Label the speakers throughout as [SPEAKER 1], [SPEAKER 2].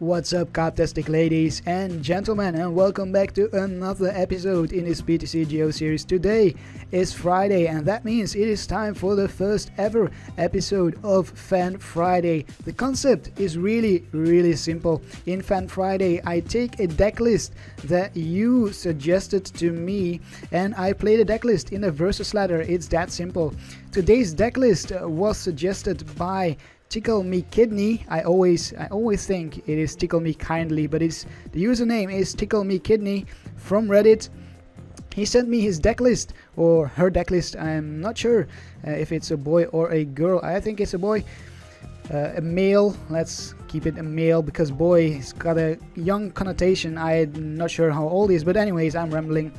[SPEAKER 1] What's up, Karp ladies and gentlemen, and welcome back to another episode in this PTCGO series. Today is Friday, and that means it is time for the first ever episode of Fan Friday. The concept is really simple. In Fan Friday, I take a deck list that you suggested to me, and I play the deck list in a versus ladder. It's that simple. Today's deck list was suggested by TickleMeKidney. I always think it is TickleMeKindly, but the username is TickleMeKidney from Reddit. He sent me his deck list, or her deck list. I'm not sure if it's a boy or a girl. I think it's a boy, a male. Let's keep it a male because boy has got a young connotation. I'm not sure how old he is, but anyways, I'm rambling.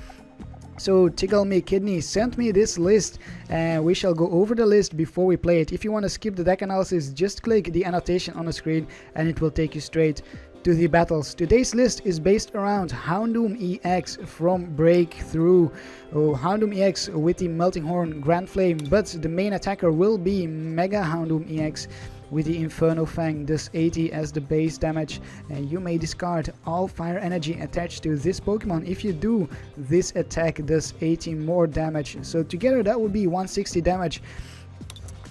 [SPEAKER 1] So TickleMeKidney sent me this list, and we shall go over the list before we play it. If you want to skip the deck analysis, just click the annotation on the screen and it will take you straight to the battles. Today's list is based around Houndoom EX from Breakthrough. Houndoom EX with the Melting Horn Grand Flame, but the main attacker will be Mega Houndoom EX with the Inferno Fang, does 80 as the base damage, and you may discard all fire energy attached to this Pokemon. If you do, this attack does 80 more damage, so together that would be 160 damage.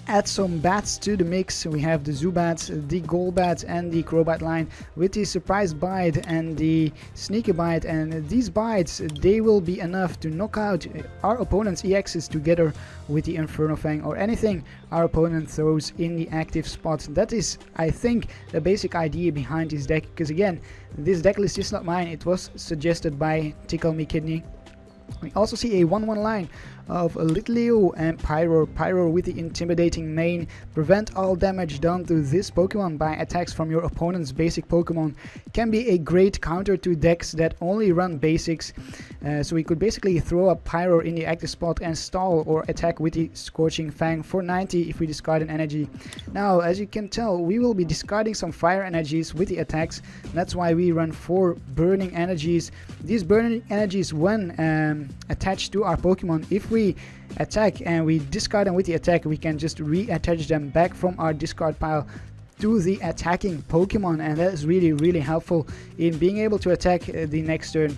[SPEAKER 1] Add some bats to the mix. We have the Zubat, the Golbat and the Crobat line with the Surprise Bite and the Sneaky Bite, and these bites, they will be enough to knock out our opponent's EXs together with the Inferno Fang or anything our opponent throws in the active spot. That is, I think, the basic idea behind this deck, because again, this deck list is not mine, it was suggested by TickleMeKidney. We also see a 1-1 line of Litleo and Pyroar with the intimidating mane. Prevent all damage done to this Pokemon by attacks from your opponent's basic Pokemon. Can be a great counter to decks that only run basics. So we could basically throw a Pyroar in the active spot and stall or attack with the Scorching Fang for 90 if we discard an energy. Now, as you can tell, we will be discarding some fire energies with the attacks. That's why we run 4 burning energies. These burning energies, when attached to our Pokemon, if we attack and we discard them with the attack, we can just reattach them back from our discard pile to the attacking Pokemon, and that is really helpful in being able to attack the next turn.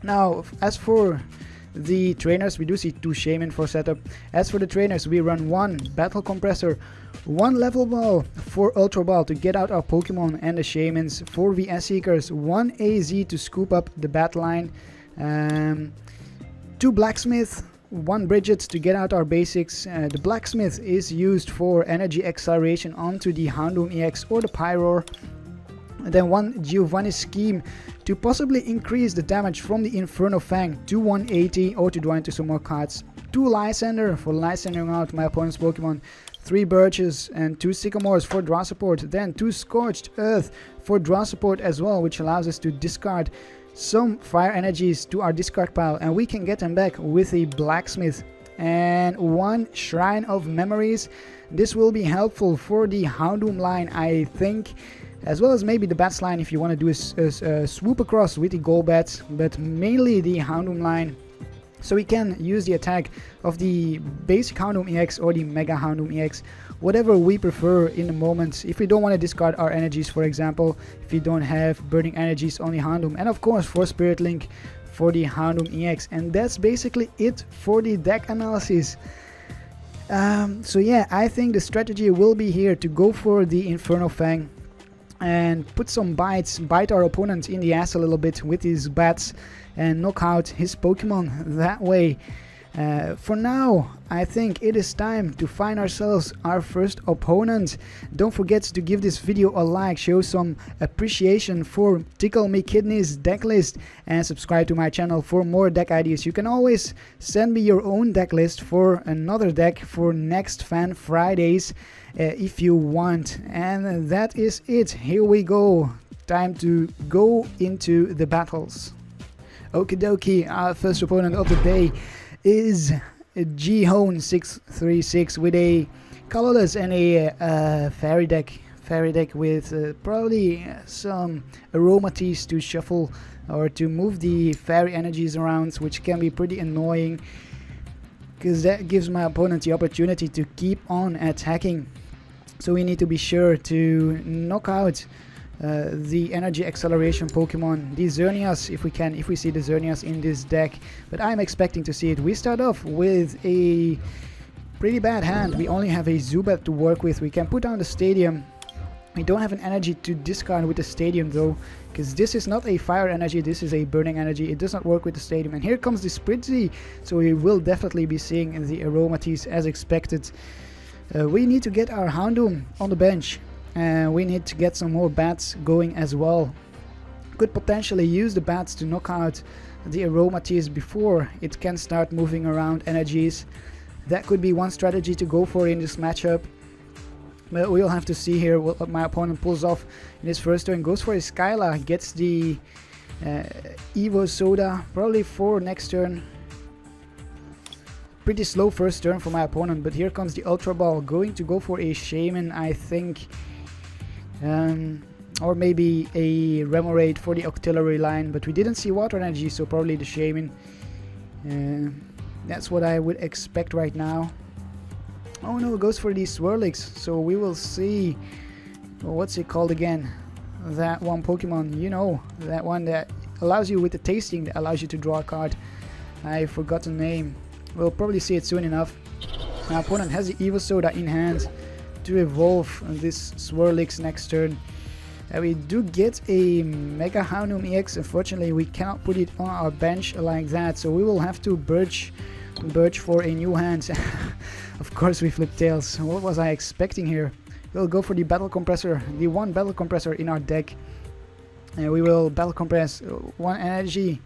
[SPEAKER 1] Now, as for the trainers, we do see 2 Shaymin for setup. As for the trainers, we run 1 Battle Compressor, 1 Level Ball, 4 Ultra Ball to get out our Pokemon and the Shaymins, 4 VS Seekers, 1 AZ to scoop up the bat line, 2 Blacksmith, 1 Bridget to get out our basics. The Blacksmith is used for energy acceleration onto the Houndoom EX or the Pyroar. And then 1 Giovanni Scheme to possibly increase the damage from the Inferno Fang to 180 or to draw into some more cards. 2 Lysander for Lysandering out my opponent's Pokemon. 3 Birches and 2 Sycamores for draw support. Then 2 Scorched Earth for draw support as well, which allows us to discard some fire energies to our discard pile, and we can get them back with the Blacksmith. And 1 Shrine of Memories. This will be helpful for the Houndoom line, I think, as well as maybe the Bats line if you want to do a swoop across with the Golbats, but mainly the Houndoom line. So we can use the attack of the basic Houndoom EX or the Mega Houndoom EX, whatever we prefer in the moment. If we don't want to discard our energies, for example, if you don't have burning energies on the Houndoom, and of course for Spirit Link for the Houndoom EX. And that's basically it for the deck analysis. So yeah, I think the strategy will be here to go for the Inferno Fang and put some bite our opponent in the ass a little bit with his bats and knock out his Pokemon that way. For now, I think it is time to find ourselves our first opponent. Don't forget to give this video a like, show some appreciation for TickleMeKidney's deck list, and subscribe to my channel for more deck ideas. You can always send me your own deck list for another deck for next Fan Fridays if you want. And that is it. Here we go. Time to go into the battles. Okie dokie, our first opponent of the day is G-Hone636 with a colorless and a fairy deck with probably some aromatics to shuffle or to move the fairy energies around, which can be pretty annoying because that gives my opponent the opportunity to keep on attacking. So we need to be sure to knock out the energy acceleration Pokemon, the Xerneas, if we see the Xerneas in this deck, but I'm expecting to see it. We start off with a pretty bad hand. We only have a Zubat to work with. We can put down the Stadium. We don't have an energy to discard with the Stadium though, because this is not a fire energy, this is a burning energy. It does not work with the Stadium. And here comes the Spritzy, so we will definitely be seeing the Aromatisse as expected. We need to get our Houndoom on the bench, and we need to get some more bats going as well. Could potentially use the bats to knock out the Aromatisse before it can start moving around energies. That could be one strategy to go for in this matchup. But we'll have to see here what my opponent pulls off in his first turn. Goes for his Skyla, gets the Evo Soda, probably for next turn. Pretty slow first turn for my opponent, but here comes the Ultra Ball. Going to go for a Shaymin, I think. Or maybe a Remoraid for the auxiliary line, but we didn't see Water Energy, so probably the Shaymin. That's what I would expect right now. Oh no, it goes for the Swirlix, so we will see, what's it called again, that one Pokemon, you know, that one that allows you with the tasting, that allows you to draw a card. I forgot the name. We'll probably see it soon enough. My opponent has the Evo Soda in hand to evolve this Swirlix next turn. We do get a Mega Houndoom EX. Unfortunately, we cannot put it on our bench like that, so we will have to Birch for a new hand. Of course we flip tails. What was I expecting here? We'll go for the Battle Compressor, the one Battle Compressor in our deck. And we will Battle Compress one energy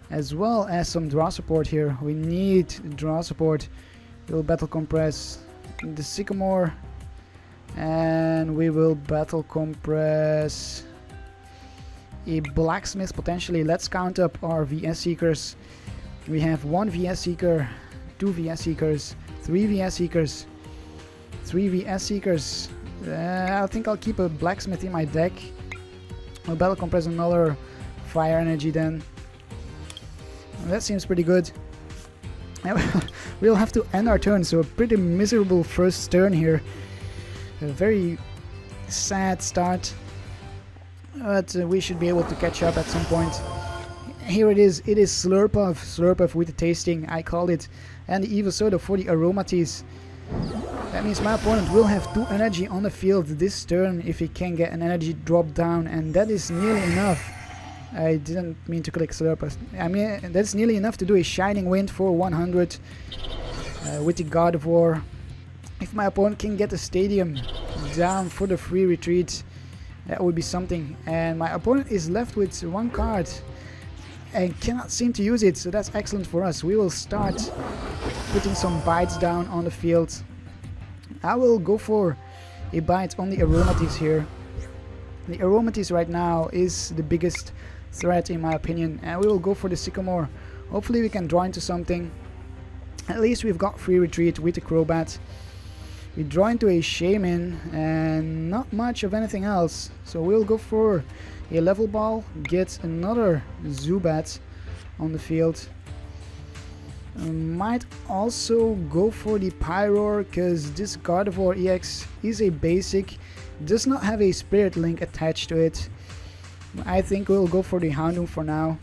[SPEAKER 1] as well as some draw support here. We need draw support. We'll Battle Compress the Sycamore, and we will Battle Compress a Blacksmith potentially. Let's count up our VS Seekers. We have one VS Seeker, two VS Seekers, three VS Seekers, three VS Seekers. I think I'll keep a Blacksmith in my deck. I'll Battle Compress another Fire Energy then. That seems pretty good. We'll have to end our turn, so a pretty miserable first turn here. A very sad start, but we should be able to catch up at some point. Here it is Slurpuff with the tasting, I called it, and the Evo Soda for the Aromatisse. That means my opponent will have 2 energy on the field this turn if he can get an energy drop down, and that is nearly enough. I didn't mean to click Slurpuff. I mean, that's nearly enough to do a Shining Wind for 100 with the Gardevoir. If my opponent can get the Stadium down for the free retreat, that would be something. And my opponent is left with 1 card and cannot seem to use it, so that's excellent for us. We will start putting some bites down on the field. I will go for a bite on the Aromatisse here. The Aromatisse right now is the biggest threat in my opinion, and we will go for the Sycamore. Hopefully we can draw into something. At least we've got free retreat with the Crobat. We draw into a Shaymin and not much of anything else, so we'll go for a Level Ball, get another Zubat on the field. Might also go for the Pyroar, because this Gardevoir EX is a basic, does not have a Spirit Link attached to it. I think we'll go for the Houndoom for now.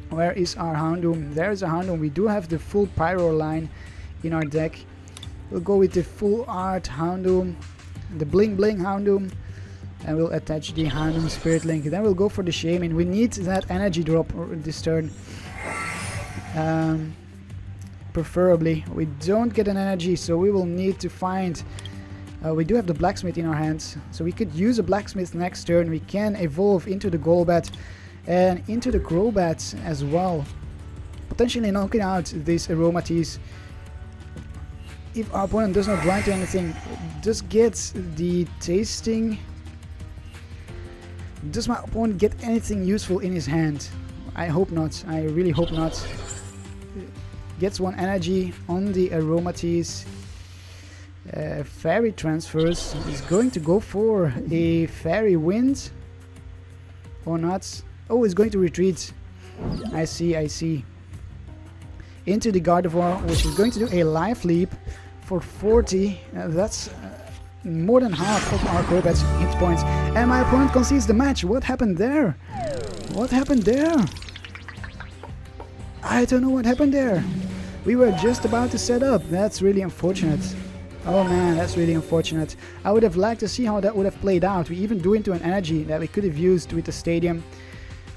[SPEAKER 1] Where is our Houndoom? There's a Houndoom. We do have the full Pyroar line in our deck. We'll go with the full art Houndoom, the bling bling Houndoom, and we'll attach the Houndoom Spirit Link. Then we'll go for the Shaymin. We need that energy drop this turn. Preferably. We don't get an energy, so we will need to find... we do have the Blacksmith in our hands, so we could use a Blacksmith next turn. We can evolve into the Golbat and into the Crobat as well, potentially knocking out this Aromatisse. If our opponent does not draw into anything, just gets the tasting. Does my opponent get anything useful in his hand? I hope not. I really hope not. Gets 1 energy on the Aromatisse. Fairy transfers. Is going to go for a Fairy Wind or not? Oh, it's going to retreat. I see. Into the Gardevoir, which is going to do a Life Leap for 40. That's more than half of our Karp's hit points. And my opponent concedes the match. What happened there? What happened there? I don't know what happened there. We were just about to set up. That's really unfortunate. Oh man, that's really unfortunate. I would have liked to see how that would have played out. We even drew into an energy that we could have used with the stadium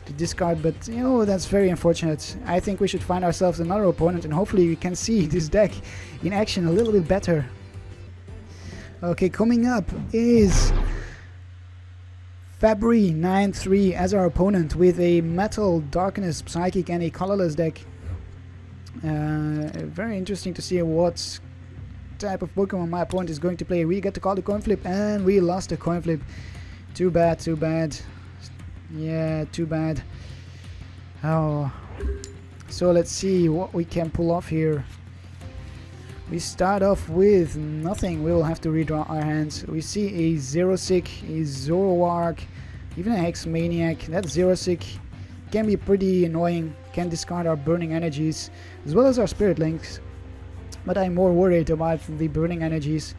[SPEAKER 1] to discard, but you know, that's very unfortunate. I think we should find ourselves another opponent and hopefully we can see this deck in action a little bit better. Okay, coming up is February 9-3 as our opponent with a Metal, Darkness, Psychic and a colorless deck. Very interesting to see what type of Pokemon my opponent is going to play. We get to call the coin flip and we lost the coin flip. Too bad, too bad. Yeah, too bad. Oh, so let's see what we can pull off here. We start off with nothing. We will have to redraw our hands. We see a Xerosic, a Zoroark, even a Hexmaniac. That Xerosic can be pretty annoying. Can discard our burning energies as well as our Spirit Links. But I'm more worried about the burning energies.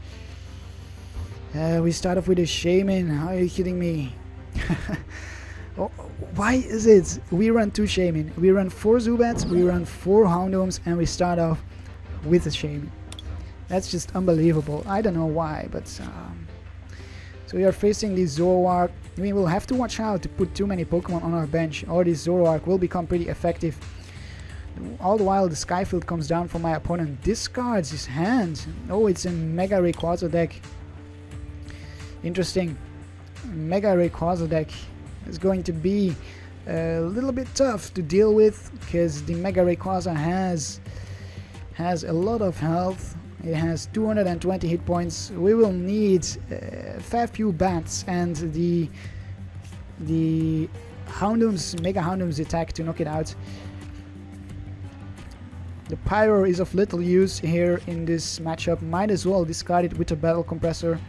[SPEAKER 1] We start off with a Shaymin. Are you kidding me? Oh, why is it? We run 2 Shaymin. We run 4 Zubats, we run 4 Houndooms, and we start off with a Shaymin. That's just unbelievable. I don't know why, but so we are facing the Zoroark. We will have to watch out to put too many Pokemon on our bench, or this Zoroark will become pretty effective. All the while the Skyfield comes down from my opponent, discards his hand. Oh, it's a Mega Rayquaza deck. Interesting. Mega Rayquaza deck is going to be a little bit tough to deal with because the Mega Rayquaza has a lot of health. It has 220 hit points. We will need a fair few bats and the Houndoom's Mega Houndoom's attack to knock it out. The Pyroar is of little use here in this matchup. Might as well discard it with a Battle Compressor.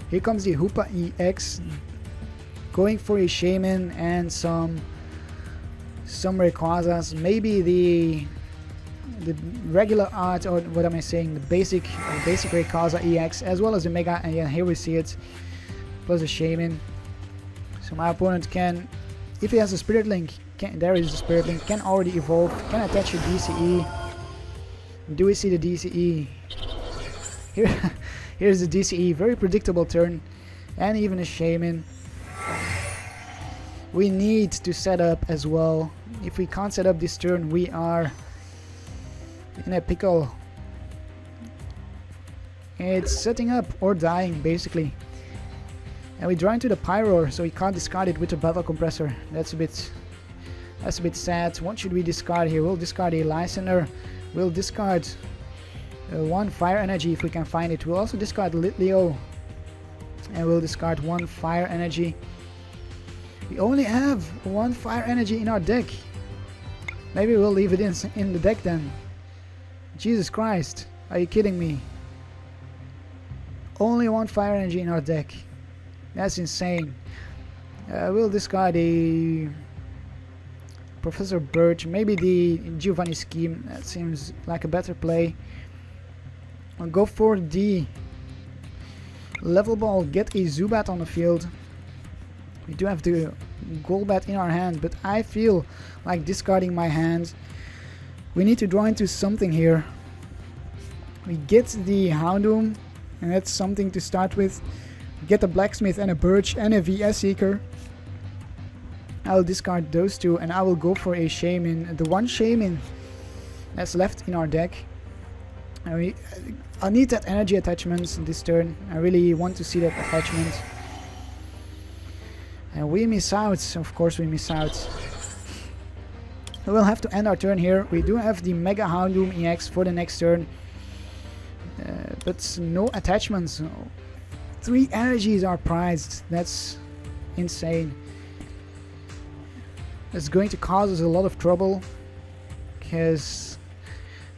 [SPEAKER 1] Here comes the OHKO EX, going for a Shaymin and some Rayquazas. Maybe the regular art, or what am I saying, the basic Rayquaza EX, as well as the Mega, and yeah, here we see it, plus a Shaymin. So my opponent can, if he has a Spirit Link, there is the Spirit Link, can already evolve, can attach a DCE. Do we see the DCE? Here's the DCE, very predictable turn, and even a Shaymin. We need to set up as well. If we can't set up this turn, we are in a pickle. It's setting up or dying basically. And we draw into the Pyroar, so we can't discard it with a Battle Compressor. That's a bit sad. What should we discard here? We'll discard a Lysander. We'll discard 1 Fire Energy if we can find it. We'll also discard Litleo. And we'll discard 1 Fire Energy. We only have 1 Fire Energy in our deck. Maybe we'll leave it in the deck then. Jesus Christ, are you kidding me? Only 1 Fire Energy in our deck. That's insane. We'll discard a Professor Birch, maybe the Giovanni Scheme. That seems like a better play. I'll go for the Level Ball, get a Zubat on the field. We do have the Golbat in our hand, but I feel like discarding my hand. We need to draw into something here. We get the Houndoom, and that's something to start with. We get a Blacksmith and a Birch and a VS Seeker. I'll discard those 2 and I will go for a Shaymin. The 1 Shaymin that's left in our deck. I need that energy attachment this turn. I really want to see that attachment. And we miss out. Of course we miss out. We will have to end our turn here. We do have the Mega Houndoom EX for the next turn. But no attachments. 3 energies are prized. That's insane. It's going to cause us a lot of trouble. Because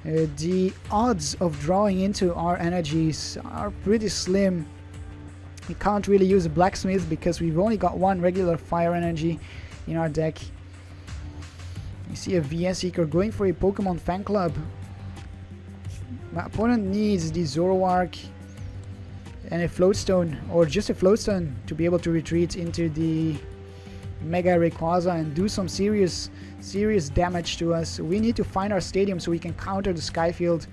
[SPEAKER 1] the odds of drawing into our energies are pretty slim. We can't really use a Blacksmith because we've only got 1 regular Fire Energy in our deck. You see a VS Seeker going for a Pokemon Fan Club. My opponent needs the Zoroark. and a float stone, or just a float stone, to be able to retreat into the Mega Rayquaza and do some serious damage to us. We need to find our stadium so we can counter the Sky Field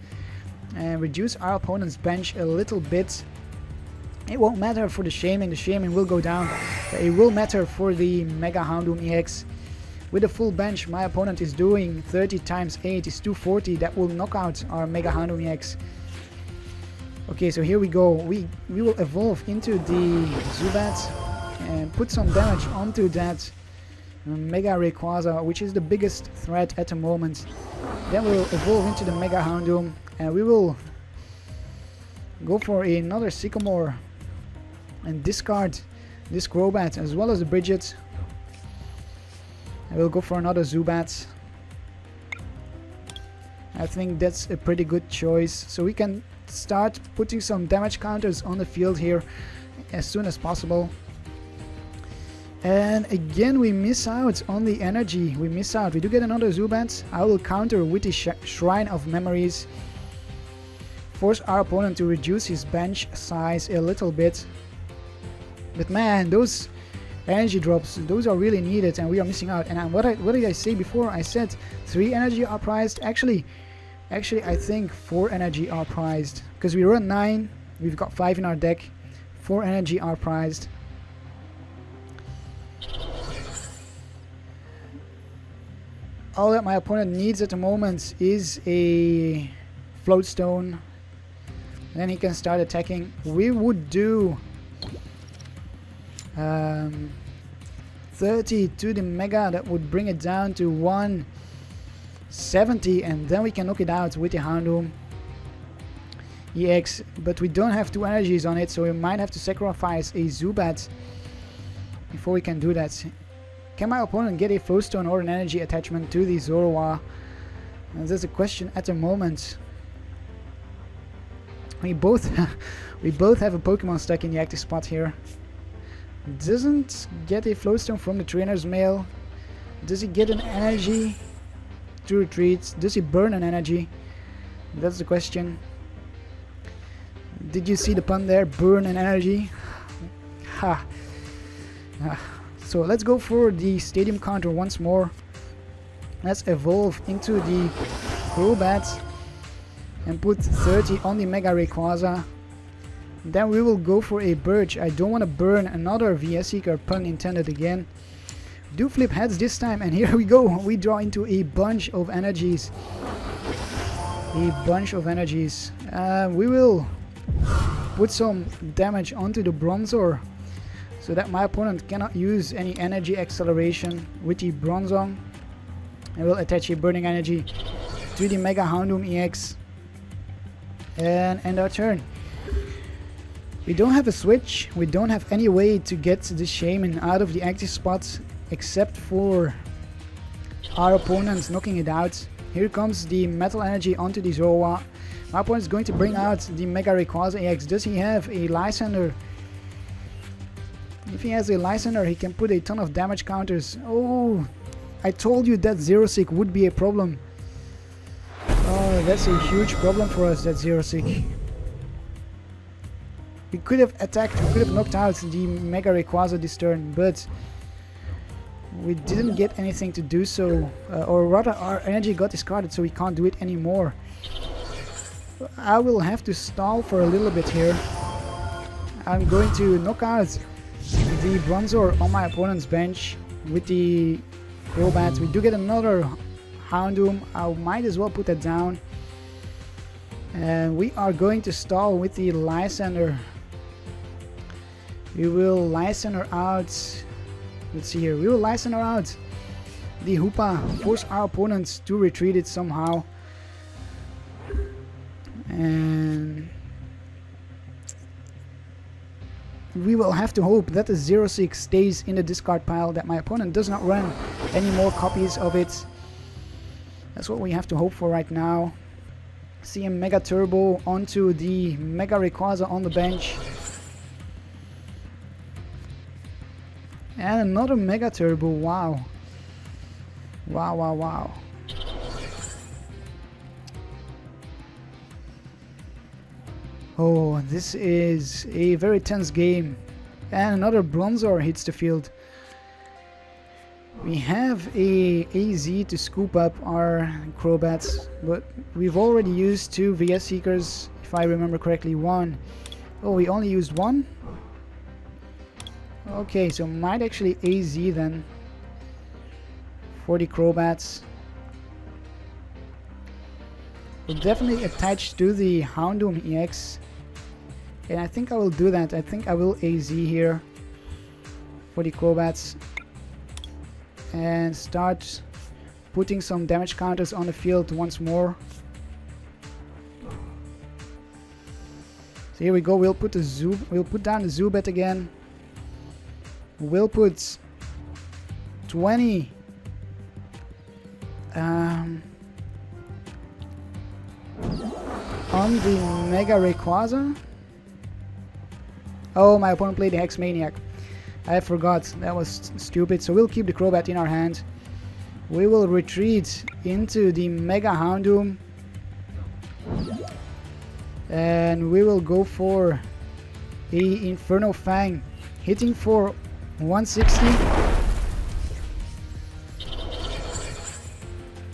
[SPEAKER 1] and reduce our opponent's bench a little bit. It won't matter for the Shaymin will go down. It will matter for the Mega Houndoom EX. With a full bench, my opponent is doing 30 times 8 is 240. That will knock out our Mega Houndoom EX. Okay, so here we go. We will evolve into the Zubat and put some damage onto that Mega Rayquaza, which is the biggest threat at the moment. Then we'll evolve into the Mega Houndoom and we will go for another Sycamore and discard this Crobat as well as the Bridget. I will go for another Zubat. I think that's a pretty good choice. So we can start putting some damage counters on the field here as soon as possible. And again we miss out on the energy. We miss out. We do get another Zubat. I will counter with the Shrine of Memories. Force our opponent to reduce his bench size a little bit. But man, those energy drops, those are really needed and we are missing out. And what did I say before? I said 3 energy are prized. Actually I think 4 energy are prized. Because we run 9, we've got 5 in our deck. 4 energy are prized. All that my opponent needs at the moment is a float stone. Then he can start attacking. We would do 30 to the Mega. That would bring it down to 170, and then we can knock it out with the Houndoom EX. But we don't have 2 energies on it, so we might have to sacrifice a Zubat before we can do that. Can my opponent get a float stone or an energy attachment to the Zorua? That's a question at the moment. We both have a Pokemon stuck in the active spot here. Doesn't get a float stone from the trainer's mail. Does he get an energy to retreat? Does he burn an energy? That's the question. Did you see the pun there? Burn an energy. Ha. So let's go for the stadium counter once more. Let's evolve into the Crobat and put 30 on the Mega Rayquaza. Then we will go for a Birch. I don't want to burn another VS Seeker, pun intended again. Do flip heads this time, and here we go. We draw into a bunch of energies. We will put some damage onto the Bronzor so that my opponent cannot use any energy acceleration with the Bronzong. I will attach a burning energy to the Mega Houndoom EX and end our turn. We don't have a switch. We don't have any way to get the Shaymin out of the active spot except for our opponent knocking it out. Here comes the Metal Energy onto the Zorua. My opponent is going to bring out the Mega Rayquaza EX. Does he have a Lysandre? If he has a Lysandre, he can put a ton of damage counters. Oh, I told you that Zero-Sick would be a problem. Oh, that's a huge problem for us, that Zero-Sick. We could have attacked, we could have knocked out the Mega Rayquaza this turn, but we didn't get anything to do so. Or rather, our energy got discarded, so we can't do it anymore. I will have to stall for a little bit here. I'm going to knock out the Bronzor on my opponent's bench with the Crobat. We do get another Houndoom. I might as well put that down. And we are going to stall with the Lysandre. We will Lysandre out. Let's see here. We will Lysandre out the Hoopa. Force our opponents to retreat it somehow. And we will have to hope that the Zero-Sick stays in the discard pile, that my opponent does not run any more copies of it. That's what we have to hope for right now. See a Mega Turbo onto the Mega Rayquaza on the bench. And another Mega Turbo, wow. Wow. Oh, this is a very tense game. And another Bronzor hits the field. We have a AZ to scoop up our Crobats, but we've already used 2 VS Seekers, if I remember correctly. 1. Oh, we only used 1? Okay, so might actually AZ then for the Crobats. We'll definitely attach to the Houndoom EX, and I think I will do that. I think I will AZ here for the Crobats and start putting some damage counters on the field once more. So here we go. We'll put down the Zubat again. We'll put 20 on the Mega Rayquaza. Oh, my opponent played the Hex Maniac. I forgot, that was stupid. So we'll keep the Crobat in our hand. We will retreat into the Mega Houndoom. And we will go for a Inferno Fang, hitting for 160.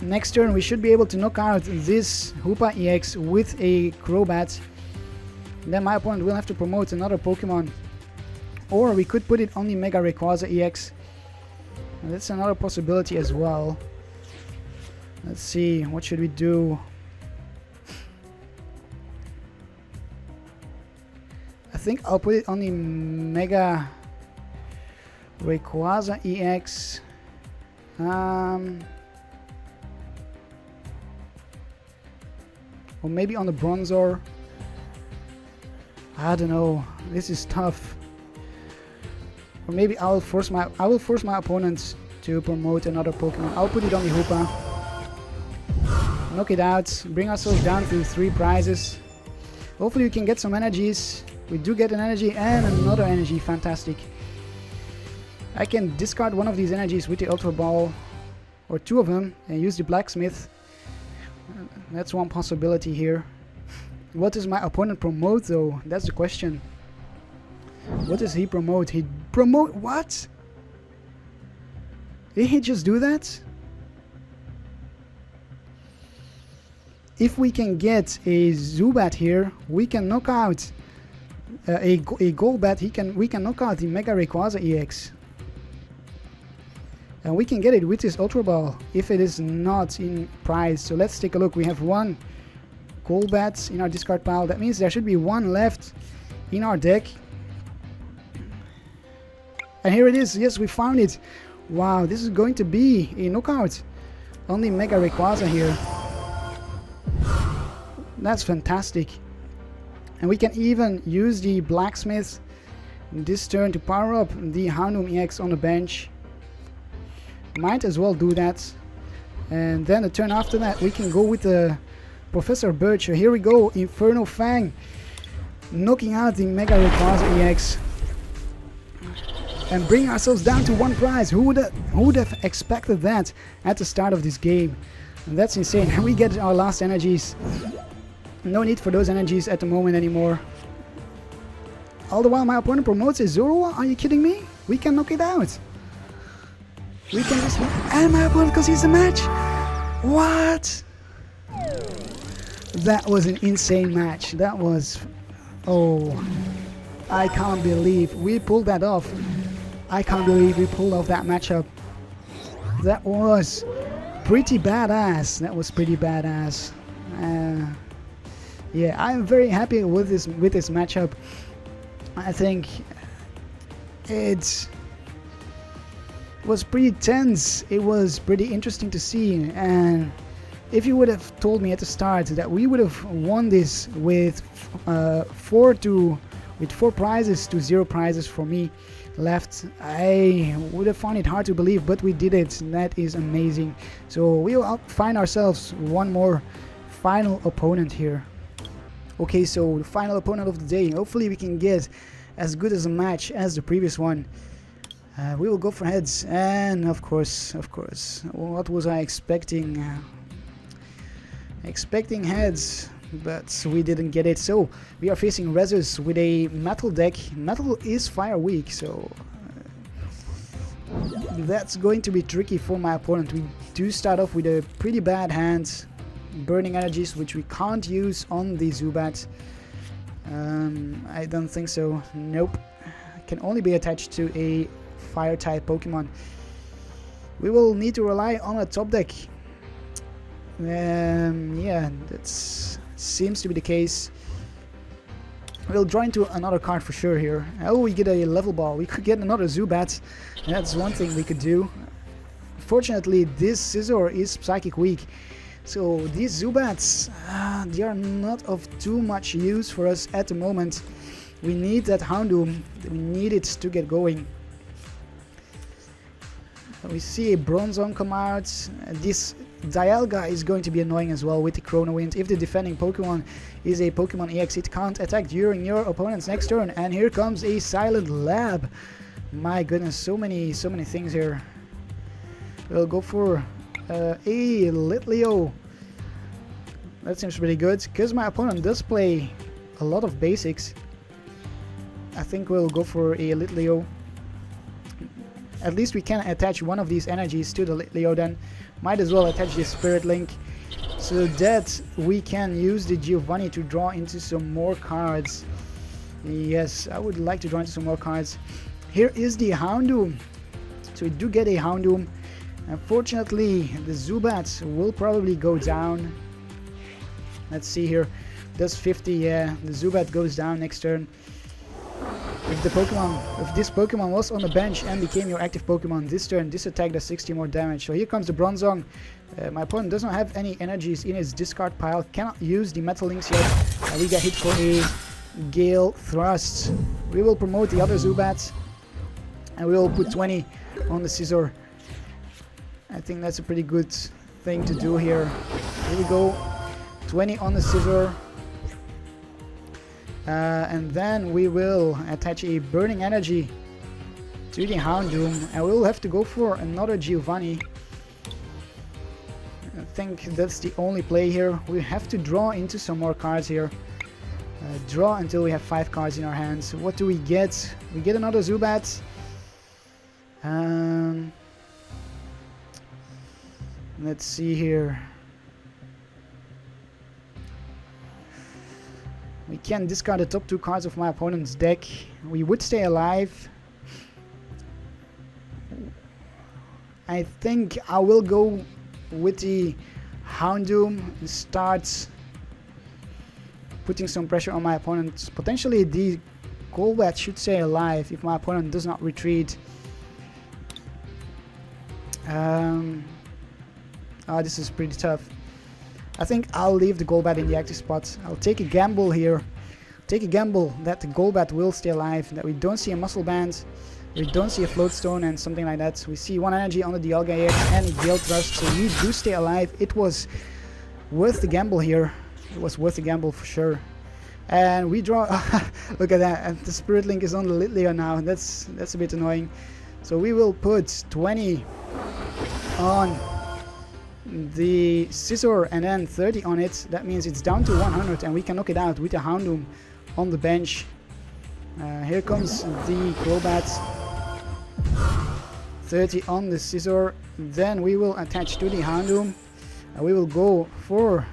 [SPEAKER 1] Next turn we should be able to knock out this Hoopa EX with a Crobat. Then my opponent will have to promote another Pokemon. Or we could put it on the Mega Rayquaza EX. And that's another possibility as well. Let's see, what should we do? I think I'll put it on the Mega Rayquaza EX. Or maybe on the Bronzor. I don't know. This is tough. Or maybe I will force my opponent to promote another Pokemon. I'll put it on the Hoopa. Knock it out. Bring ourselves down to 3 prizes. Hopefully we can get some energies. We do get an energy and another energy. Fantastic. I can discard one of these energies with the Ultra Ball. Or 2 of them. And use the Blacksmith. That's one possibility here. What does my opponent promote though? That's the question. What does he promote? He promote what? Did he just do that? If we can get a Zubat here, we can knock out a Golbat. We can knock out the Mega Rayquaza EX. And we can get it with this Ultra Ball if it is not in prize. So let's take a look. We have 1 Golbat in our discard pile. That means there should be 1 left in our deck. And here it is. Yes, we found it. Wow, this is going to be a knockout on the Mega Rayquaza here. That's fantastic. And we can even use the Blacksmith this turn to power up the Houndoom EX on the bench. Might as well do that. And then the turn after that we can go with the Professor Birch. So here we go, Inferno Fang knocking out the Mega Rayquaza EX and bring ourselves down to 1 prize. Who would have expected that at the start of this game? And that's insane. And we get our last energies. No need for those energies at the moment anymore. All the while my opponent promotes a Zorua. Are you kidding me? We can knock it out. We can just... And my opponent concedes the match! What? That was an insane match. That was... Oh... I can't believe we pulled that off. I can't believe we pulled off that matchup. That was pretty badass. That was pretty badass. Yeah, I'm very happy with this matchup. I think it was pretty tense. It was pretty interesting to see, and if you would have told me at the start that we would have won this with 4 prizes to 0 prizes for me left, I would have found it hard to believe, but we did it. That is amazing. So we'll find ourselves one more final opponent here. Okay, so the final opponent of the day. Hopefully we can get as good as a match as the previous one. We will go for heads, and of course, what was I expecting? Expecting heads. but we didn't get it. So we are facing Rezus with a metal deck. Metal is fire weak, so that's going to be tricky for my opponent. We do start off with a pretty bad hand. Burning energies, which we can't use on the Zubat. I don't think so. Nope. Can only be attached to a fire type Pokemon. We will need to rely on a top deck. Yeah, that seems to be the case. We'll draw into another card for sure here. Oh, we get a level ball. We could get another Zubat. That's one thing we could do. Fortunately, this Scizor is psychic weak. So these Zubats, they are not of too much use for us at the moment. We need that Houndoom. We need it to get going. We see a Bronzong come out. This Dialga is going to be annoying as well with the Chrono Wind. If the defending Pokemon is a Pokemon EX, it can't attack during your opponent's next turn. And here comes a Silent Lab. My goodness, so many things here. We'll go for a Litleo. That seems pretty good, because my opponent does play a lot of basics. I think we'll go for a Litleo. At least we can attach one of these energies to the Litleo then. Might as well attach this Spirit Link, so that we can use the Giovanni to draw into some more cards. Yes, I would like to draw into some more cards. Here is the Houndoom. So we do get a Houndoom. Unfortunately, the Zubat will probably go down. Let's see here. Does 50, yeah. The Zubat goes down next turn. If this Pokemon was on the bench and became your active Pokemon this turn, this attack does 60 more damage. So here comes the Bronzong. My opponent does not have any energies in his discard pile. Cannot use the Metal Links yet. We get hit for a Gale Thrust. We will promote the other Zubat. And we will put 20 on the Scizor. I think that's a pretty good thing to do here. Here we go. 20 on the Scizor. And then we will attach a Burning Energy to the Houndoom. And we'll have to go for another Giovanni. I think that's the only play here. We have to draw into some more cards here. Draw until we have 5 cards in our hands. What do we get? We get another Zubat. Let's see here. We can discard the top 2 cards of my opponent's deck. We would stay alive. I think I will go with the Houndoom and start putting some pressure on my opponent. Potentially the Golbat should stay alive if my opponent does not retreat. This is pretty tough. I think I'll leave the Golbat in the active spot. I'll take a gamble here. Take a gamble that the Golbat will stay alive, that we don't see a Muscle Band, we don't see a Float Stone and something like that. We see 1 energy on the Dialga EX and a Gale Thrust, so we do stay alive. It was worth the gamble here. It was worth the gamble for sure. And we draw... Look at that, and the Spirit Link is on the Litleo now. That's a bit annoying. So we will put 20 on the Scizor and then 30 on it. That means it's down to 100 and we can knock it out with a Houndoom on the bench. Here comes the Golbat. 30 on the Scizor. Then we will attach to the Houndoom. We will go for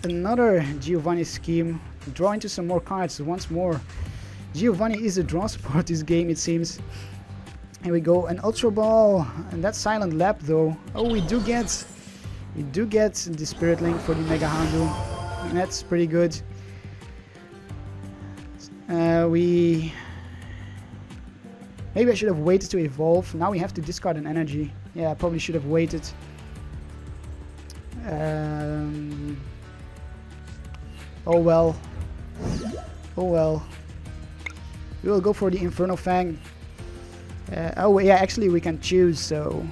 [SPEAKER 1] another Giovanni scheme. Draw into some more cards once more. Giovanni is a draw support this game, it seems. Here we go, an Ultra Ball, and that's Silent Lab though. Oh, we do get the Spirit Link for the Mega Houndoom, and that's pretty good. Maybe I should have waited to evolve. Now we have to discard an energy. Yeah, I probably should have waited. Oh well. Oh well. We will go for the Inferno Fang. Oh yeah, actually we can choose, so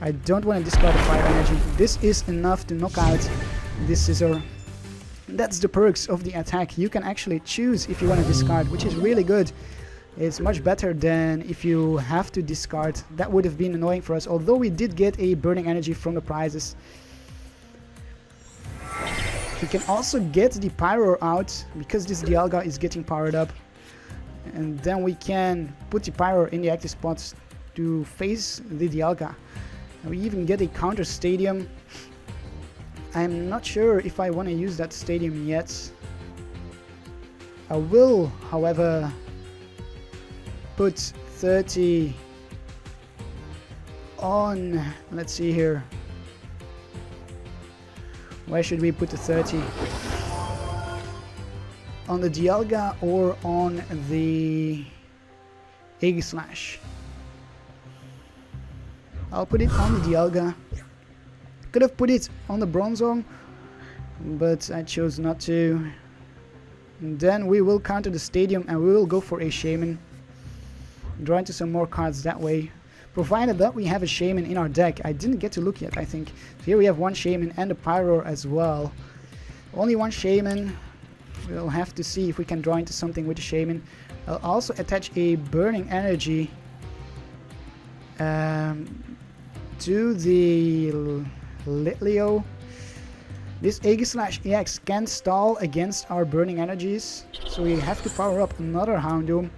[SPEAKER 1] I don't want to discard the fire energy. This is enough to knock out this Scizor. That's the perks of the attack. You can actually choose if you want to discard, which is really good. It's much better than if you have to discard. That would have been annoying for us, although we did get a burning energy from the prizes. We can also get the Pyroar out because this Dialga is getting powered up. And then we can put the Pyroar in the active spots to face the Dialga. And we even get a counter stadium. I'm not sure if I want to use that stadium yet. I will, however, put 30 on, let's see here. Where should we put the 30? On the Dialga or on the Aegislash? I'll put it on the Dialga. Could have put it on the Bronzong, but I chose not to. And then we will counter the stadium and we will go for a Shaymin. Draw into some more cards that way. Provided that we have a Shaymin in our deck. I didn't get to look yet, I think. So here we have one Shaymin and a Pyroar as well. Only one Shaymin. We'll have to see if we can draw into something with the Shaymin. I'll also attach a Burning Energy to the Litleo. This Aegislash EX can stall against our Burning Energies, so we have to power up another Houndoom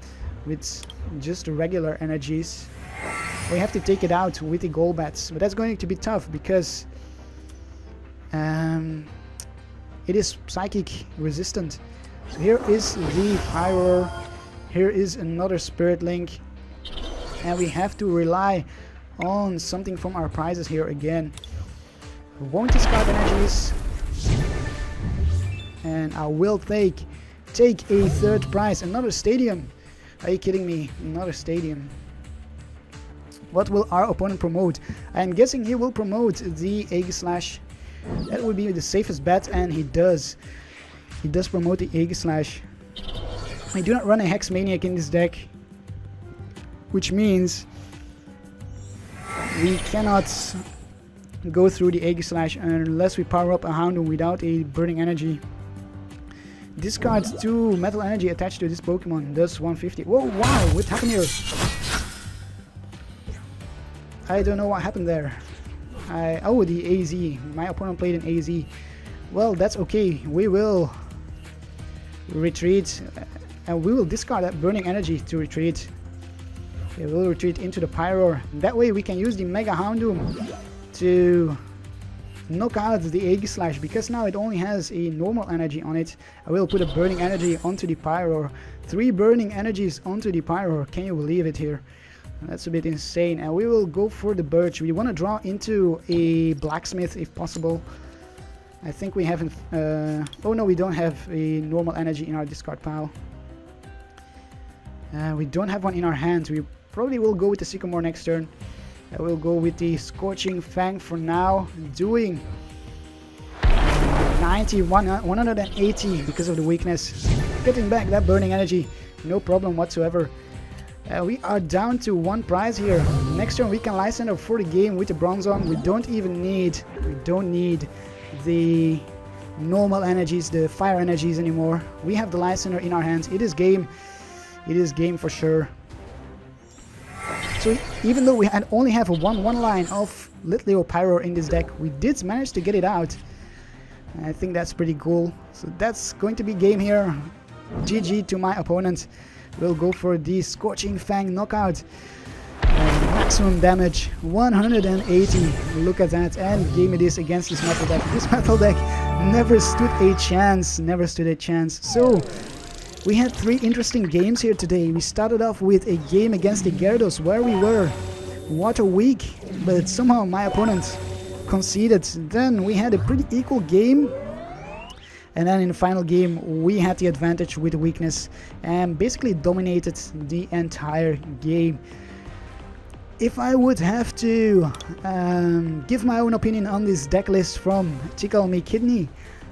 [SPEAKER 1] with just regular energies. We have to take it out with the Golbats, but that's going to be tough because it is Psychic resistant. So here is the Pyroar, here is another Spirit Link, and we have to rely on something from our prizes here again. We won't discard energies, and I will take a third prize, another stadium. Are you kidding me? Another stadium. What will our opponent promote? I'm guessing he will promote the Aegislash. That would be the safest bet, and he does. He does promote the Aegislash. I do not run a Hex Maniac in this deck, which means we cannot go through the Aegislash unless we power up a Houndoom without a Burning Energy. Discard 2 Metal Energy attached to this Pokemon, does 150. Whoa, wow, what happened here? I don't know what happened there. Oh, the AZ. My opponent played an AZ. Well, that's okay. We will retreat, and we will discard that Burning Energy to retreat. Okay, we'll retreat into the Pyroar. That way we can use the Mega Houndoom to knock out the Aegislash, because now it only has a normal energy on it. I will put a Burning Energy onto the Pyroar. 3 Burning Energies onto the Pyroar. Can you believe it here? That's a bit insane. And we will go for the Birch. We want to draw into a Blacksmith if possible. I think we haven't... oh no, we don't have a normal energy in our discard pile. We don't have one in our hands. We probably will go with the Sycamore next turn. I will go with the Scorching Fang for now, doing 90, 180 because of the weakness. Getting back that Burning Energy, no problem whatsoever. We are down to 1 prize here. Next turn we can Lysander for the game with the Bronzong. We don't need the normal energies, the fire energies anymore. We have the Lysander in our hands. It is game for sure. So even though we only have a 1/1 line of Litleo Pyroar in this deck, we did manage to get it out. I think that's pretty cool. So that's going to be game here. GG to my opponent. We'll go for the Scorching Fang knockout. Maximum damage, 180. Look at that, and gave me this against this metal deck. This metal deck never stood a chance. So we had 3 interesting games here today. We started off with a game against the Gyarados where we were water weak, but somehow my opponent conceded. Then we had a pretty equal game, and then in the final game we had the advantage with weakness and basically dominated the entire game. If I would have to give my own opinion on this deck list from TickleMeKidney,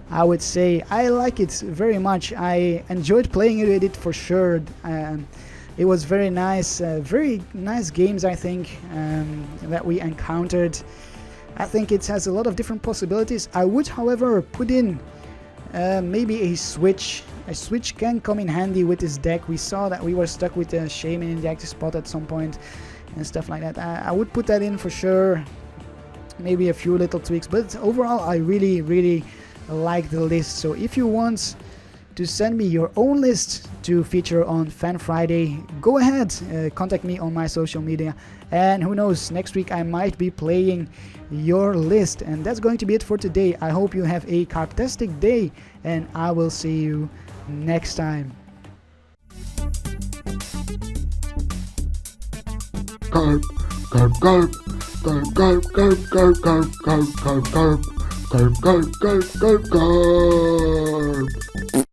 [SPEAKER 1] I would say I like it very much. I enjoyed playing with it for sure. It was very nice games, I think, that we encountered. I think it has a lot of different possibilities. I would, however, put in maybe a switch. A switch can come in handy with this deck. We saw that we were stuck with the Shaymin in the active spot at some point and stuff like that. I would put that in for sure. Maybe a few little tweaks, but overall I really like the list. So if you want to send me your own list to feature on Fan Friday, go ahead, contact me on my social media, and who knows, next week I might be playing your list. And that's going to be it for today. I hope you have a Karptastic day, and I will see you next time.
[SPEAKER 2] Karp, Karp, Karp, Karp, Karp, Karp, Karp, Karp, Karp, Karp, Karp, Karp, Karp, Karp, Karp, Karp.